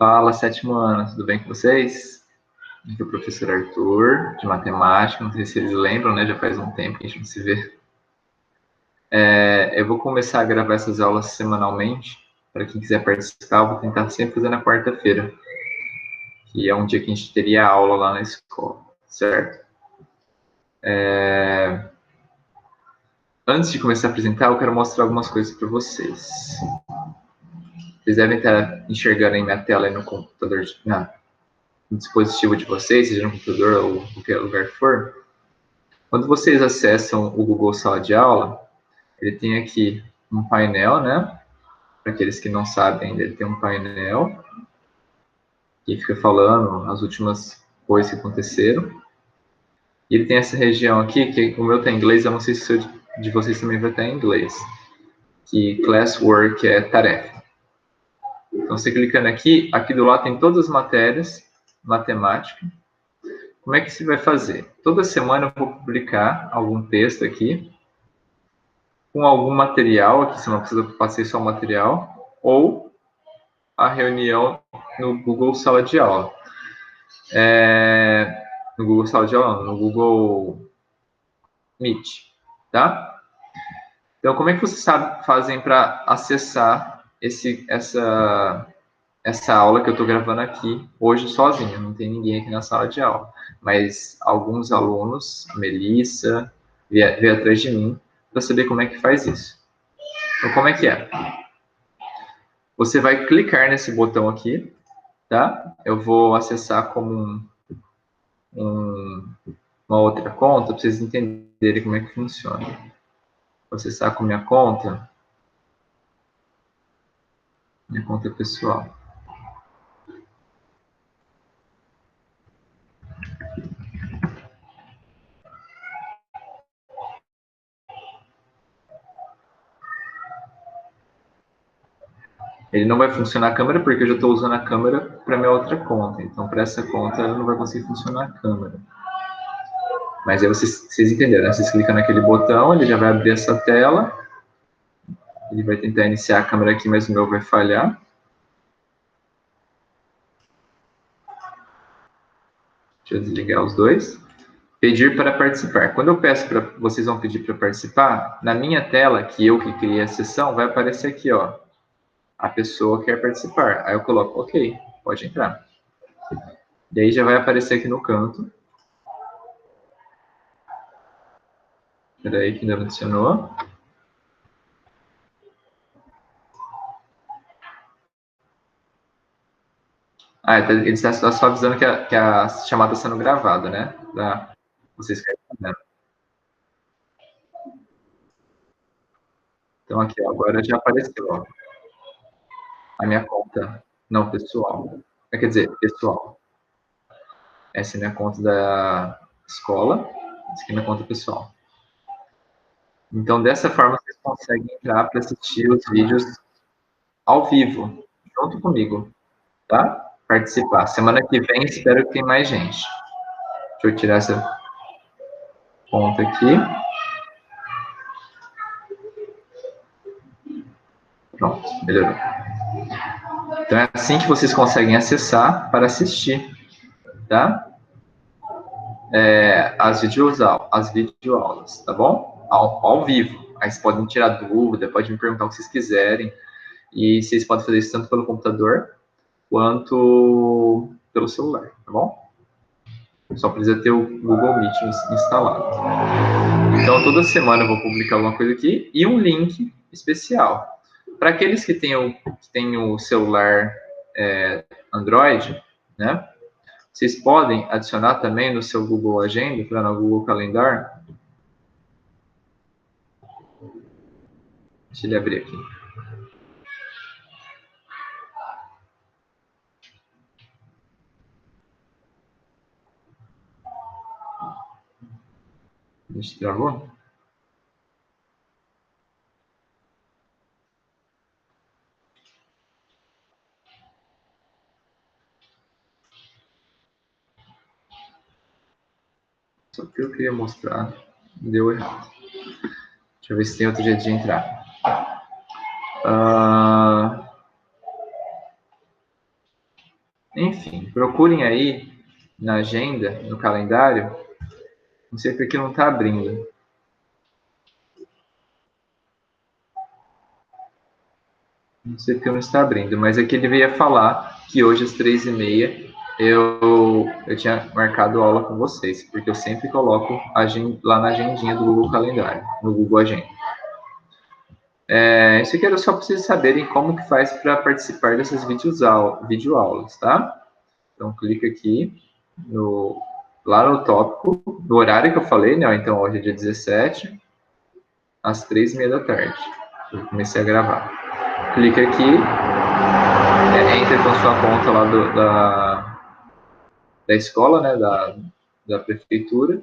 Fala, sétimo ano, tudo bem com vocês? Aqui é o professor Arthur, de matemática, não sei se vocês lembram, né? Já faz um tempo que a gente não se vê. Eu vou começar a gravar essas aulas semanalmente. Para quem quiser participar, eu vou tentar sempre fazer na quarta-feira, que é um dia que a gente teria aula lá na escola, certo? Antes de começar a apresentar, eu quero mostrar algumas coisas para vocês. Vocês devem estar enxergando aí minha tela aí no computador, no dispositivo de vocês, seja no computador ou qualquer lugar que for. Quando vocês acessam o Google Sala de Aula, ele tem aqui um painel, né? Para aqueles que não sabem ainda, ele tem um painel que fica falando as últimas coisas que aconteceram. E ele tem essa região aqui, que o meu está em inglês, eu não sei se o de vocês também vai estar em inglês, que Classwork é tarefa. Então, você clicando aqui, aqui do lado tem todas as matérias, matemática. Como é que você vai fazer? Toda semana eu vou publicar algum texto aqui, com algum material, aqui você não precisa passar só o material, ou a reunião no Google Sala de Aula. No Google Sala de Aula, não, no Google Meet, tá? Então, como é que vocês fazem para acessar essa aula que eu estou gravando aqui hoje sozinho? Não tem ninguém aqui na sala de aula, mas alguns alunos, a Melissa, veio atrás de mim para saber como é que faz isso. Então, como é que é? Você vai clicar nesse botão aqui, tá? Eu vou acessar como uma outra conta para vocês entenderem como é que funciona. Vou acessar com minha conta pessoal. Ele não vai funcionar a câmera porque eu já estou usando a câmera para minha outra conta. Então, para essa conta, não vai conseguir funcionar a câmera. Mas aí vocês entenderam, né? Vocês clicam naquele botão, ele já vai abrir essa tela. Ele vai tentar iniciar a câmera aqui, mas o meu vai falhar. Deixa eu desligar os dois. Pedir para participar. Quando eu peço para vocês vão pedir para participar, na minha tela, que eu que criei a sessão, vai aparecer aqui, ó. A pessoa quer participar. Aí eu coloco, ok, pode entrar. E aí já vai aparecer aqui no canto. Espera aí que ainda não adicionou. Ele está só avisando que a chamada está sendo gravada, né? Para vocês ficarem sabendo. Então, aqui, ó, agora já apareceu, ó, a minha conta, não pessoal. Quer dizer, pessoal. Essa é a minha conta da escola, essa aqui é a minha conta pessoal. Então, dessa forma, vocês conseguem entrar para assistir os vídeos ao vivo, junto comigo, tá? Participar. Semana que vem, espero que tenha mais gente. Deixa eu tirar essa conta aqui. Pronto, melhorou. Então, é assim que vocês conseguem acessar para assistir, tá? As videoaulas, tá bom? Ao vivo. Aí vocês podem tirar dúvida, podem me perguntar o que vocês quiserem. E vocês podem fazer isso tanto pelo computador quanto pelo celular, tá bom? Só precisa ter o Google Meet instalado. Então, toda semana eu vou publicar alguma coisa aqui e um link especial. Para aqueles que têm o celular Android, né? Vocês podem adicionar também no seu Google Agenda, para no Google Calendar. Deixa ele abrir aqui. Deixa eu travou. Só que eu queria mostrar, deu errado. Deixa eu ver se tem outro jeito de entrar. Enfim, procurem aí na agenda, no calendário. Não sei porque não está abrindo. Não sei porque não está abrindo, mas aqui ele veio falar que hoje às 3h30 eu tinha marcado aula com vocês, porque eu sempre coloco lá na agendinha do Google Calendário, no Google Agenda. Isso aqui era só para vocês saberem como que faz para participar dessas videoaulas, tá? Então, clica aqui lá no tópico, no horário que eu falei, né? Então, hoje é dia 17, às 3h30 da tarde. Eu comecei a gravar. Clica aqui, entra com sua conta lá da escola, né? Da prefeitura,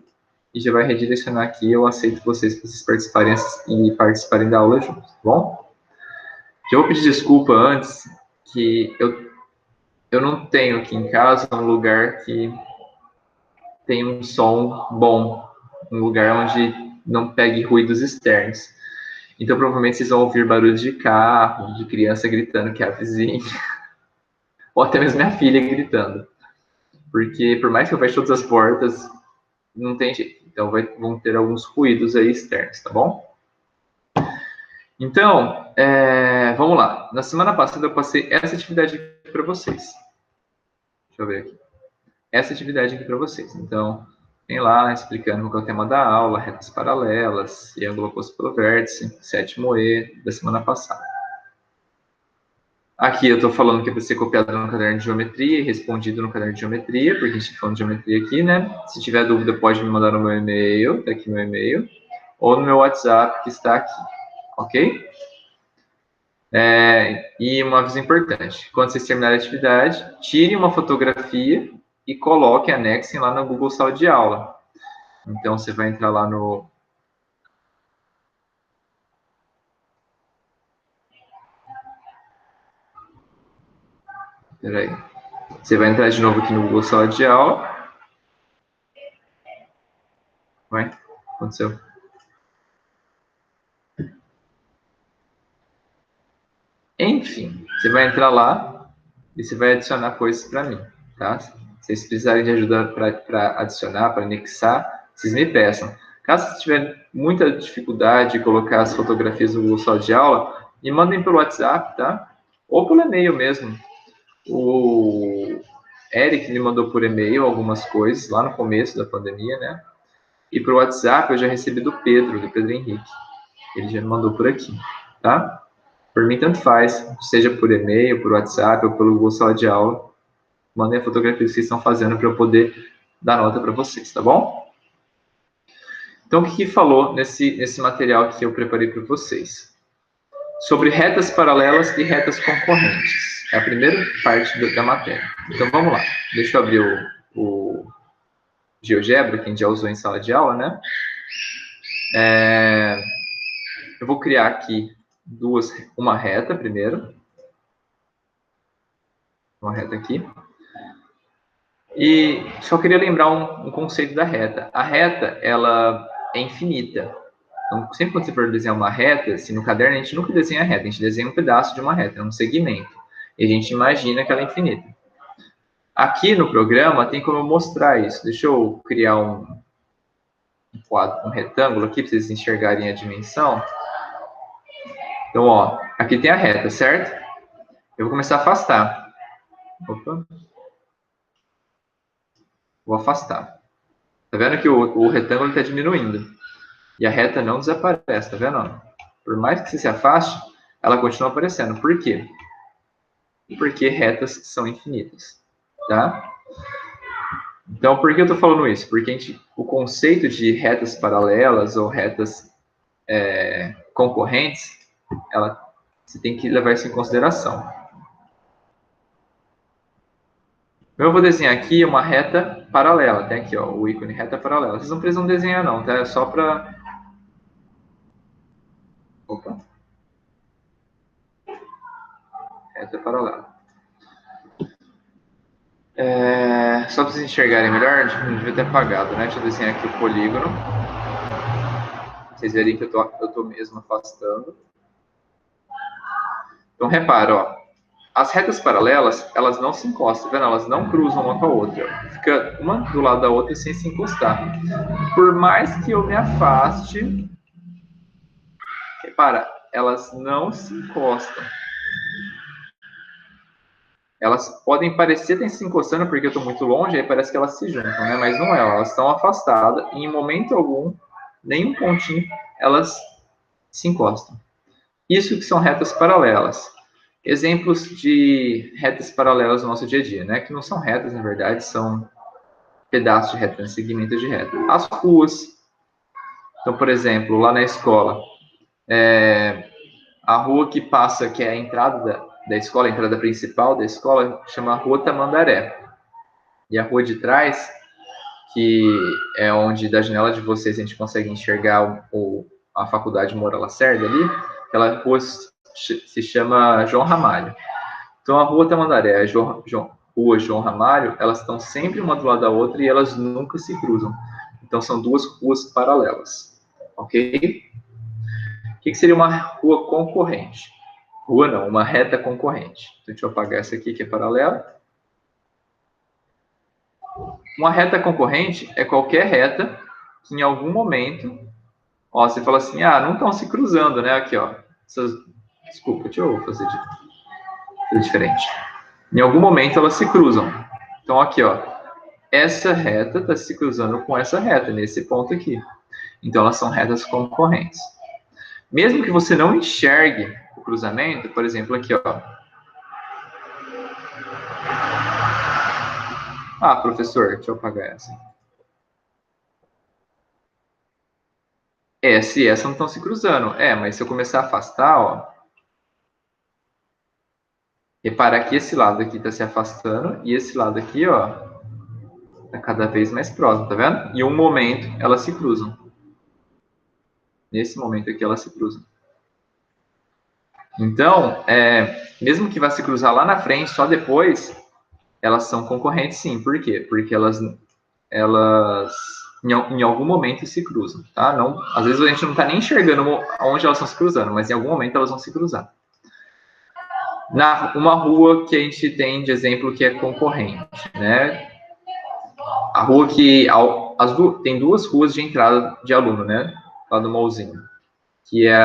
e já vai redirecionar aqui. Eu aceito vocês para vocês participarem da aula juntos, tá bom? Já vou pedir desculpa antes, que eu não tenho aqui em casa um lugar que tem um som bom, um lugar onde não pegue ruídos externos. Então, provavelmente, vocês vão ouvir barulhos de carro, de criança gritando que é a vizinha, ou até mesmo minha filha gritando. Porque, por mais que eu feche todas as portas, não tem jeito. Então, vão ter alguns ruídos aí externos, tá bom? Então, vamos lá. Na semana passada, eu passei essa atividade aqui para vocês. Deixa eu ver aqui. Essa atividade aqui para vocês. Então, tem lá explicando qual é o tema da aula, retas paralelas, triângulo oposto pelo vértice, sétimo E, da semana passada. Aqui eu estou falando que é para ser copiado no caderno de geometria e respondido no caderno de geometria, porque a gente está falando de geometria aqui, né? Se tiver dúvida, pode me mandar no meu e-mail, tá aqui meu e-mail, ou no meu WhatsApp, que está aqui, ok? E uma aviso importante, quando vocês terminarem a atividade, tire uma fotografia e coloque, anexem lá no Google Sala de Aula. Então, você vai entrar lá no... Peraí. Você vai entrar de novo aqui no Google Sala de Aula. Vai? Aconteceu? Enfim, você vai entrar lá e você vai adicionar coisas para mim, tá? Se vocês precisarem de ajuda para adicionar, para anexar, vocês me peçam. Caso você tiver muita dificuldade de colocar as fotografias no Google Sala de Aula, me mandem pelo WhatsApp, tá? Ou pelo e-mail mesmo. O Eric me mandou por e-mail algumas coisas lá no começo da pandemia, né? E por WhatsApp eu já recebi do Pedro Henrique. Ele já me mandou por aqui, tá? Por mim, tanto faz, seja por e-mail, por WhatsApp ou pelo Google Sala de Aula. Mandem a fotografia que vocês estão fazendo para eu poder dar nota para vocês, tá bom? Então, o que falou nesse material que eu preparei para vocês? Sobre retas paralelas e retas concorrentes. É a primeira parte da matéria. Então, vamos lá. Deixa eu abrir o GeoGebra, que a gente já usou em sala de aula, né? Eu vou criar aqui uma reta primeiro. Uma reta aqui. E só queria lembrar um conceito da reta. A reta, ela é infinita. Então, sempre quando você for desenhar uma reta, assim, no caderno a gente nunca desenha a reta, a gente desenha um pedaço de uma reta, um segmento. E a gente imagina que ela é infinita. Aqui no programa tem como eu mostrar isso. Deixa eu criar um quadro, um retângulo aqui, para vocês enxergarem a dimensão. Então, ó, aqui tem a reta, certo? Eu vou começar a afastar. Opa. Vou afastar. Tá vendo que o retângulo está diminuindo. E a reta não desaparece, tá vendo? Por mais que você se afaste, ela continua aparecendo. Por quê? Porque retas são infinitas, tá? Então, por que eu estou falando isso? Porque o conceito de retas paralelas ou retas concorrentes, você tem que levar isso em consideração. Eu vou desenhar aqui uma reta paralela. Tem aqui, ó, o ícone reta paralela. Vocês não precisam desenhar, não, tá? É só para... Opa. Reta paralela. Só para vocês enxergarem melhor, não devia ter apagado, né? Deixa eu desenhar aqui o polígono. Vocês verem que eu tô mesmo afastando. Então, repara, ó. as retas paralelas, elas não se encostam, tá vendo? Elas não cruzam uma com a outra. Fica uma do lado da outra sem se encostar. Por mais que eu me afaste, repara, elas não se encostam. Elas podem parecer estar se encostando porque eu estou muito longe, aí parece que elas se juntam, né? Mas não é, elas estão afastadas e em momento algum, nem um pontinho, elas se encostam. Isso que são retas paralelas. Exemplos de retas paralelas no nosso dia a dia, né? Que não são retas, na verdade, são pedaços de reta, segmentos de reta. As ruas. Então, por exemplo, lá na escola, a rua que passa, que é a entrada da escola, a entrada principal da escola, chama Rua Tamandaré. E a rua de trás, que é onde da janela de vocês a gente consegue enxergar a faculdade Moura Lacerda ali, aquela rua se chama João Ramalho. Então a Rua Tamandaré e a Rua João Ramalho, elas estão sempre uma do lado da outra e elas nunca se cruzam. Então são duas ruas paralelas, ok? O que seria uma rua concorrente? Rua não, uma reta concorrente. Então, deixa eu apagar essa aqui que é paralela. Uma reta concorrente é qualquer reta que em algum momento, ó, você fala assim, não estão se cruzando, né? Aqui, ó. Desculpa, deixa eu fazer diferente. Em algum momento elas se cruzam. Então, aqui, ó. Essa reta está se cruzando com essa reta, nesse ponto aqui. Então, elas são retas concorrentes. Mesmo que você não enxergue o cruzamento, por exemplo, aqui, ó. Professor, deixa eu apagar essa. Essa e essa não estão se cruzando. Mas se eu começar a afastar, ó. Repara que esse lado aqui está se afastando e esse lado aqui, ó, está cada vez mais próximo, tá vendo? E um momento elas se cruzam. Nesse momento aqui elas se cruzam. Então, mesmo que vá se cruzar lá na frente, só depois, elas são concorrentes sim. Por quê? Porque elas em algum momento se cruzam, tá? Não, às vezes a gente não está nem enxergando onde elas estão se cruzando, mas em algum momento elas vão se cruzar. Uma rua que a gente tem de exemplo que é concorrente, né? A rua que tem duas ruas de entrada de aluno, né? Lá do Mouzinho, que é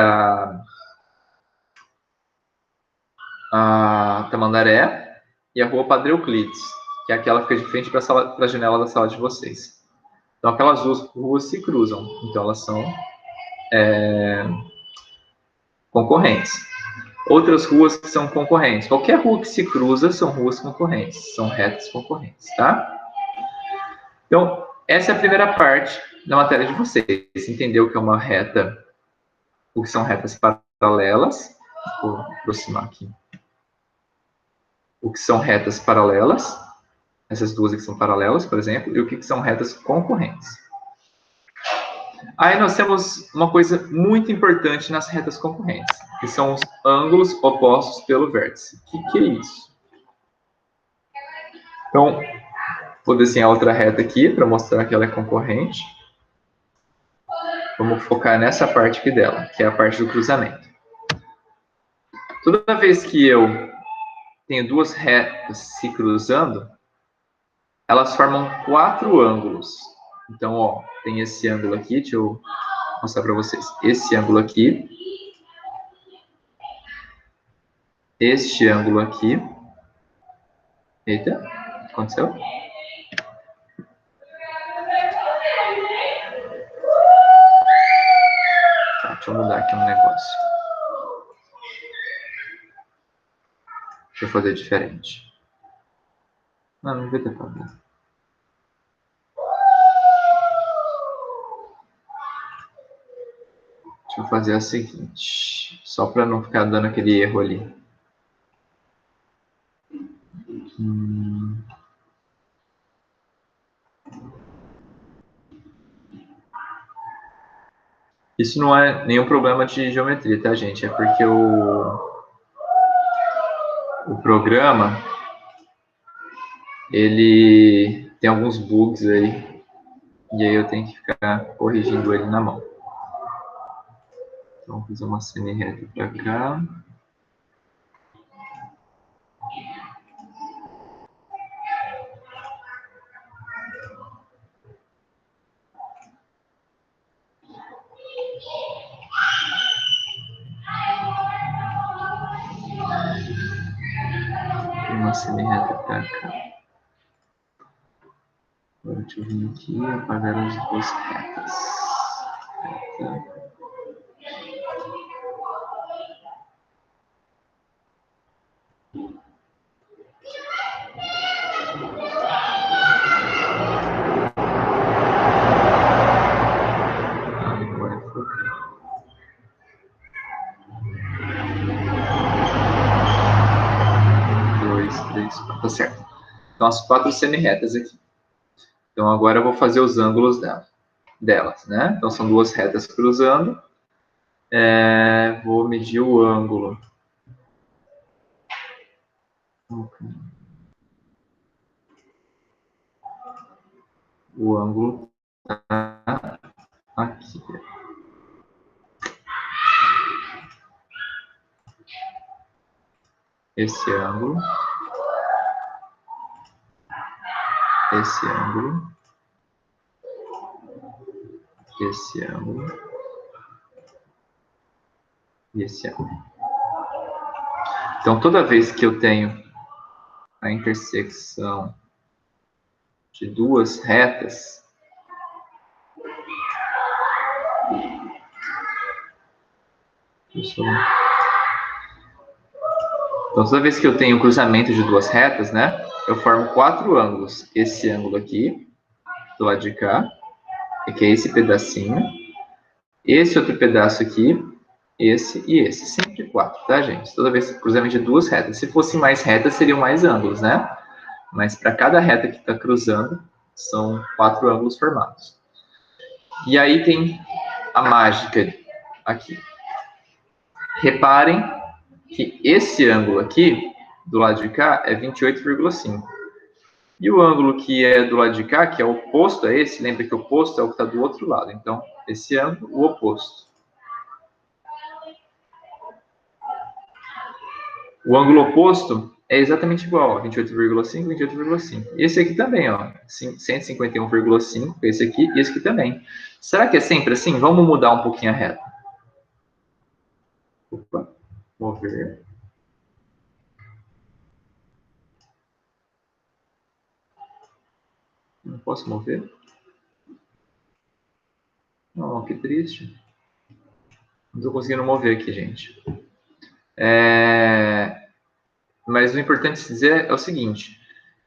a Tamandaré e a rua Padre Euclides, que é aquela que fica de frente para a janela da sala de vocês. Então, aquelas duas ruas se cruzam. Então, elas são concorrentes. Outras ruas que são concorrentes. Qualquer rua que se cruza são ruas concorrentes, são retas concorrentes, tá? Então, essa é a primeira parte da matéria de vocês. Entender o que é uma reta, o que são retas paralelas. Vou aproximar aqui. O que são retas paralelas, essas duas aqui são paralelas, por exemplo, e o que são retas concorrentes. Aí nós temos uma coisa muito importante nas retas concorrentes, que são os ângulos opostos pelo vértice. O que é isso? Então, vou desenhar outra reta aqui para mostrar que ela é concorrente. Vamos focar nessa parte aqui dela, que é a parte do cruzamento. Toda vez que eu tenho duas retas se cruzando, elas formam 4 ângulos. Então, ó, tem esse ângulo aqui, deixa eu mostrar para vocês. Esse ângulo aqui, este ângulo aqui. Eita, o que aconteceu? Tá, deixa eu mudar aqui um negócio. Deixa eu fazer diferente. Não vai ter problema. Deixa eu fazer o seguinte, só para não ficar dando aquele erro ali. Isso não é nenhum problema de geometria, tá, gente? É porque o programa, ele tem alguns bugs aí, e aí eu tenho que ficar corrigindo ele na mão. Então, vou fazer uma semi-reta para cá. uma semi-reta para cá. Agora deixa eu vir aqui e apagar as duas retas. Reta. Agora foi. 2, 3, 4. Tá certo. Então, as 4 semi-retas aqui. Então, agora eu vou fazer os ângulos delas, né? Então, são 2 retas cruzando. Vou medir o ângulo. O ângulo tá aqui. Esse ângulo. Esse ângulo. Esse ângulo. E esse ângulo. Então, toda vez que eu tenho a intersecção de 2 retas, então, toda vez que eu tenho o cruzamento de 2 retas, né, eu formo 4 ângulos. Esse ângulo aqui, do lado de cá, que é esse pedacinho, esse outro pedaço aqui, esse e esse. Sempre 4, tá, gente? Toda vez que cruzamento de 2 retas. Se fossem mais retas, seriam mais ângulos, né? Mas para cada reta que está cruzando, são 4 ângulos formados. E aí tem a mágica aqui. Reparem que esse ângulo aqui, do lado de cá, é 28,5. E o ângulo que é do lado de cá, que é oposto a esse, lembra que o oposto é o que está do outro lado. Então, esse ângulo, o oposto. O ângulo oposto é exatamente igual, 28,5, 28,5. Esse aqui também, ó, 151,5, esse aqui e esse aqui também. Será que é sempre assim? Vamos mudar um pouquinho a reta. Opa, mover. Não posso mover? Não, que triste. Não estou conseguindo mover aqui, gente. Mas o importante dizer é o seguinte.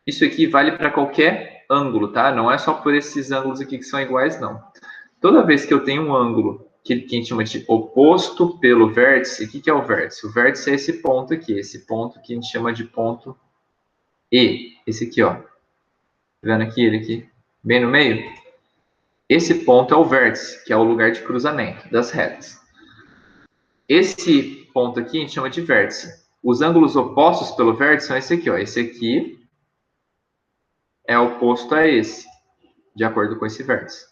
Isso aqui vale para qualquer ângulo, tá? Não é só por esses ângulos aqui que são iguais, não. Toda vez que eu tenho um ângulo que a gente chama de oposto pelo vértice, o que é o vértice? O vértice é esse ponto aqui, esse ponto que a gente chama de ponto E. Esse aqui, ó. Tá vendo aqui, ele aqui, bem no meio? Esse ponto é o vértice, que é o lugar de cruzamento das retas. Esse ponto aqui a gente chama de vértice. Os ângulos opostos pelo vértice são esse aqui, ó. Esse aqui é oposto a esse, de acordo com esse vértice.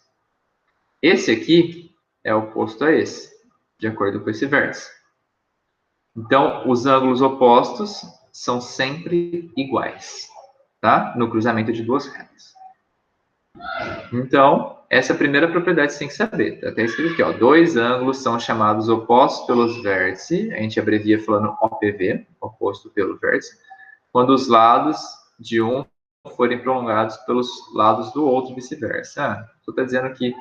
Esse aqui é oposto a esse, de acordo com esse vértice. Então, os ângulos opostos são sempre iguais, tá? No cruzamento de 2 retas. Então, essa é a primeira propriedade que você tem que saber. Tá até escrito aqui, ó. 2 ângulos são chamados opostos pelos vértices. A gente abrevia falando OPV, oposto pelo vértice, quando os lados de um forem prolongados pelos lados do outro e vice-versa. Estou dizendo que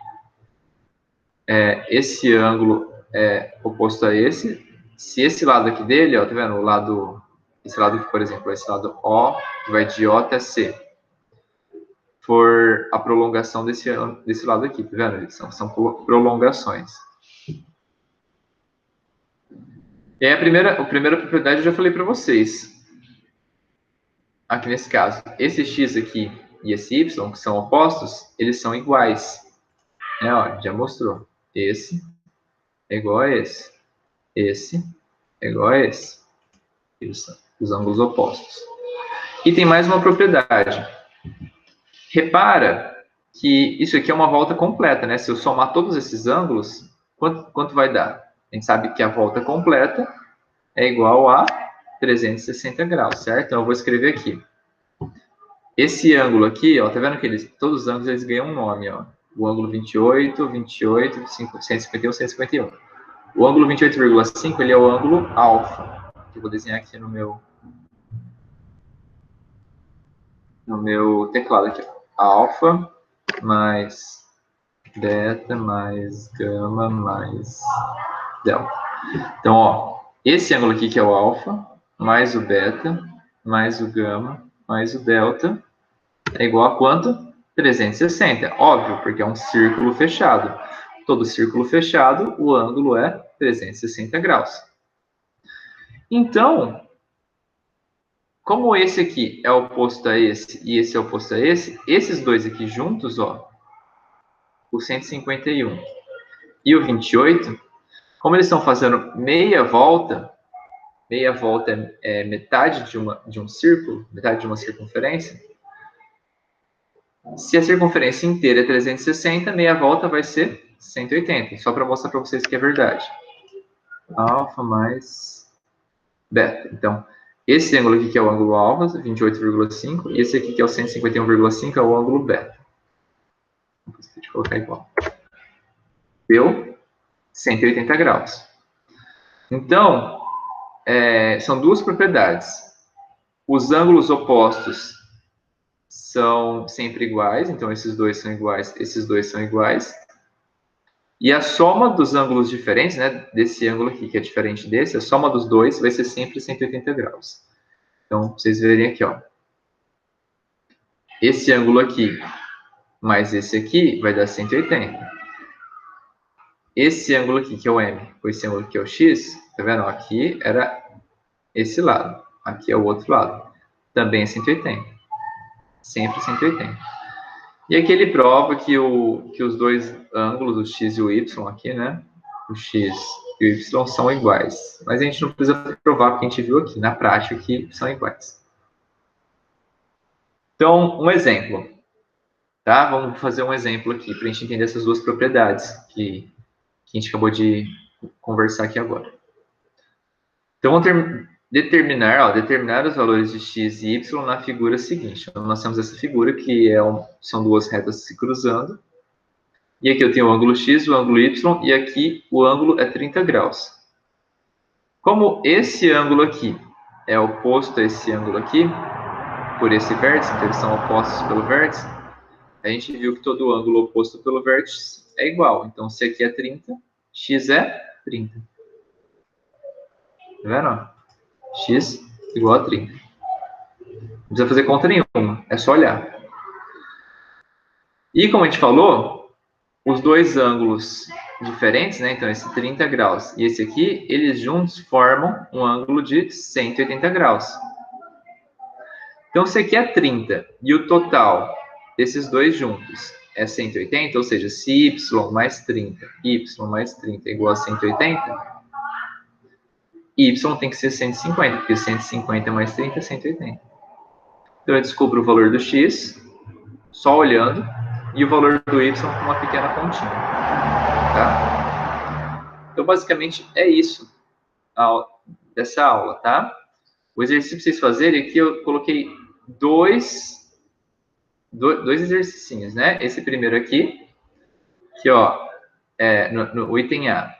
esse ângulo é oposto a esse. Se esse lado aqui dele, ó, tá vendo? Esse lado aqui, por exemplo, esse lado O, que vai de O até C, for a prolongação desse lado aqui, tá vendo? São prolongações. E aí a primeira propriedade eu já falei para vocês. Aqui nesse caso, esse x aqui e esse y, que são opostos, eles são iguais. Ó, já mostrou. Esse é igual a esse. Esse é igual a esse. Eles são os ângulos opostos. E tem mais uma propriedade. Repara que isso aqui é uma volta completa, né? Se eu somar todos esses ângulos, quanto vai dar? A gente sabe que a volta completa é igual a 360 graus, certo? Então, eu vou escrever aqui. Esse ângulo aqui, ó, tá vendo que todos os ângulos eles ganham um nome, ó. O ângulo 28, 28, 151, 151. O ângulo 28,5, ele é o ângulo alfa, que eu vou desenhar aqui no meu no meu teclado aqui. Alfa mais beta mais gama mais delta. Então, ó, esse ângulo aqui que é o alfa, mais o beta, mais o gama, mais o delta, é igual a quanto? 360. Óbvio, porque é um círculo fechado. Todo círculo fechado, o ângulo é 360 graus. Então, como esse aqui é oposto a esse e esse é oposto a esse, esses dois aqui juntos, ó, o 151 e o 28, como eles estão fazendo meia volta é metade de um círculo, metade de uma circunferência. Se a circunferência inteira é 360, meia volta vai ser 180. Só para mostrar para vocês que é verdade. Alfa mais beta. Então, esse ângulo aqui que é o ângulo alfa, 28,5, e esse aqui que é o 151,5 é o ângulo beta. Deixa eu colocar igual. Deu 180 graus. Então, são duas propriedades. Os ângulos opostos são sempre iguais, então esses dois são iguais, esses dois são iguais. E a soma dos ângulos diferentes, né, desse ângulo aqui, que é diferente desse, a soma dos dois vai ser sempre 180 graus. Então, vocês verem aqui, ó. Esse ângulo aqui mais esse aqui vai dar 180. Esse ângulo aqui, que é o M, com esse ângulo aqui é o X, tá vendo? Aqui era esse lado, aqui é o outro lado. Também é 180. Sempre 180. E aqui ele prova que os dois ângulos, o x e o y aqui, né? O x e o y são iguais. Mas a gente não precisa provar, porque a gente viu aqui, na prática, que são iguais. Então, um exemplo. Tá? Vamos fazer um exemplo aqui, para a gente entender essas duas propriedades que a gente acabou de conversar aqui agora. Então, vamos determinar os valores de x e y na figura seguinte. Então, nós temos essa figura que são duas retas se cruzando. E aqui eu tenho o ângulo x, o ângulo y, e aqui o ângulo é 30 graus. Como esse ângulo aqui é oposto a esse ângulo aqui, por esse vértice, então eles são opostos pelo vértice, a gente viu que todo ângulo oposto pelo vértice é igual. Então, se aqui é 30, x é 30. Tá vendo? X igual a 30. Não precisa fazer conta nenhuma, é só olhar. E como a gente falou, os dois ângulos diferentes, né? Então, esse 30 graus e esse aqui, eles juntos formam um ângulo de 180 graus. Então, se aqui é 30 e o total desses dois juntos é 180, ou seja, se y mais 30, y mais 30 é igual a 180, y tem que ser 150, porque 150 mais 30 é 180. Então, eu descubro o valor do x só olhando e o valor do y com uma pequena pontinha. Tá? Então, basicamente, é isso dessa aula, tá? O exercício para vocês fazerem aqui, eu coloquei dois exercícios, né? Esse primeiro aqui, que, ó, no item A,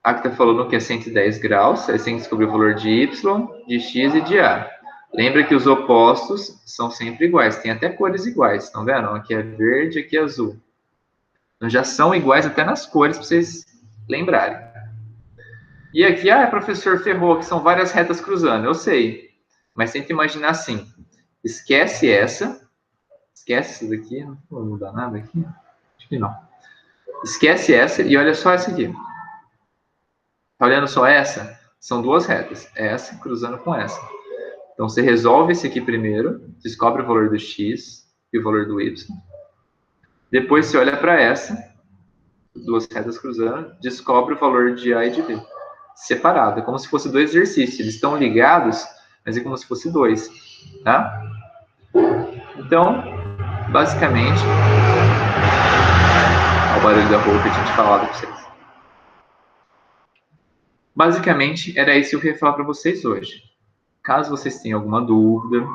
aqui tá falando que é 110 graus, aí você tem que descobrir o valor de y, de x e de a. Lembra que os opostos são sempre iguais, tem até cores iguais, estão vendo? Aqui é verde, aqui é azul. Então, já são iguais até nas cores, para vocês lembrarem. E aqui, professor, ferrou, que são várias retas cruzando. Eu sei, mas tenta imaginar assim. Esquece essa daqui, não vou mudar nada aqui. Acho que não. Esquece essa e olha só essa aqui. Tá olhando só essa? São duas retas. Essa cruzando com essa. Então, você resolve esse aqui primeiro, descobre o valor do x e o valor do y. Depois, você olha para essa, duas retas cruzando, descobre o valor de A e de B. Separado, é como se fosse dois exercícios. Eles estão ligados, mas é como se fosse dois. Tá? Então, basicamente, olha o barulho da rua que eu tinha te falado para vocês. Basicamente, era isso que eu queria falar para vocês hoje. Caso vocês tenham alguma dúvida,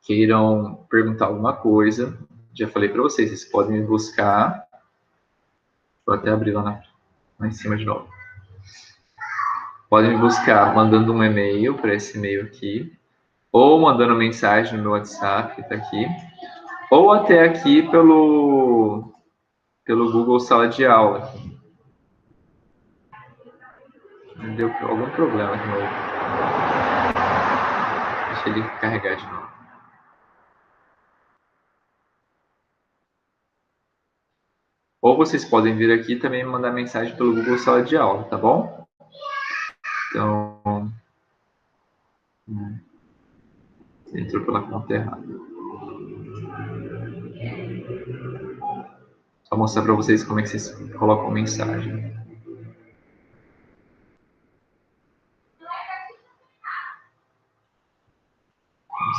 queiram perguntar alguma coisa, já falei para vocês, vocês podem me buscar. Vou até abrir lá em cima de novo. Podem me buscar mandando um e-mail para esse e-mail aqui, ou mandando mensagem no meu WhatsApp, que tá aqui, ou até aqui pelo Google Sala de Aula. Deu algum problema de novo. Deixa ele carregar de novo. Ou vocês podem vir aqui também e mandar mensagem pelo Google Sala de Aula, tá bom? Então, entrou pela conta errada. Só mostrar para vocês como é que vocês colocam mensagem.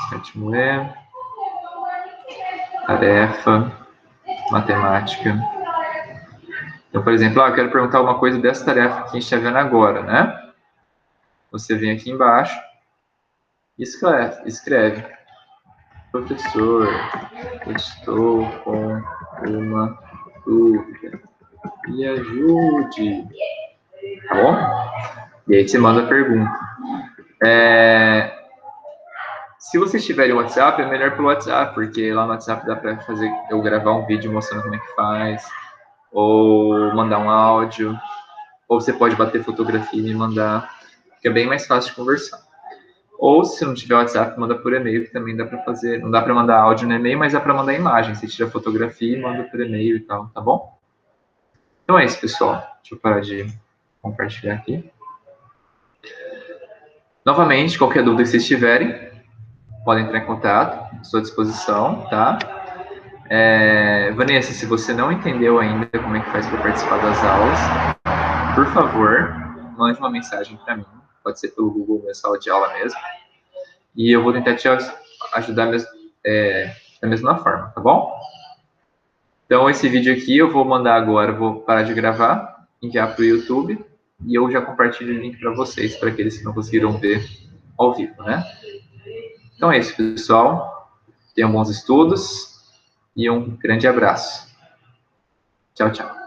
Sétimo E, tarefa, matemática. Então, por exemplo, eu quero perguntar uma coisa dessa tarefa que a gente está vendo agora, né? Você vem aqui embaixo e escreve. Professor, estou com uma dúvida. Me ajude. Tá bom? E aí você manda a pergunta. Se vocês tiverem WhatsApp, é melhor pelo WhatsApp, porque lá no WhatsApp dá para eu gravar um vídeo mostrando como é que faz, ou mandar um áudio, ou você pode bater fotografia e me mandar, que é bem mais fácil de conversar. Ou se não tiver WhatsApp, manda por e-mail, que também dá para fazer. Não dá para mandar áudio no e-mail, mas dá para mandar imagem. Você tira fotografia e manda por e-mail e tal, tá bom? Então é isso, pessoal. Deixa eu parar de compartilhar aqui. Novamente, qualquer dúvida que vocês tiverem, podem entrar em contato, à sua disposição, tá? Vanessa, se você não entendeu ainda como é que faz para participar das aulas, por favor, mande uma mensagem para mim. Pode ser pelo Google, minha sala de aula mesmo. E eu vou tentar te ajudar da mesma forma, tá bom? Então, esse vídeo aqui eu vou mandar agora, vou parar de gravar, enviar para o YouTube, e eu já compartilho o link para vocês, para aqueles que não conseguiram ver ao vivo, né? Então é isso, pessoal. Tenham bons estudos e um grande abraço. Tchau, tchau.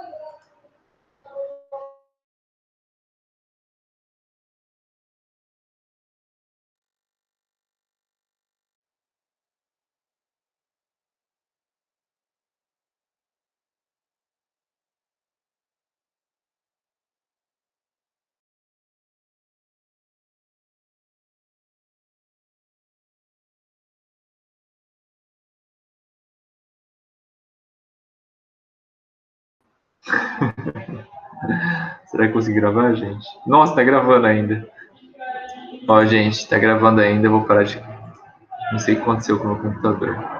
Será que consegui gravar, gente? Nossa, tá gravando ainda. Ó, gente, tá gravando ainda, eu vou parar de... Não sei o que aconteceu com o meu computador.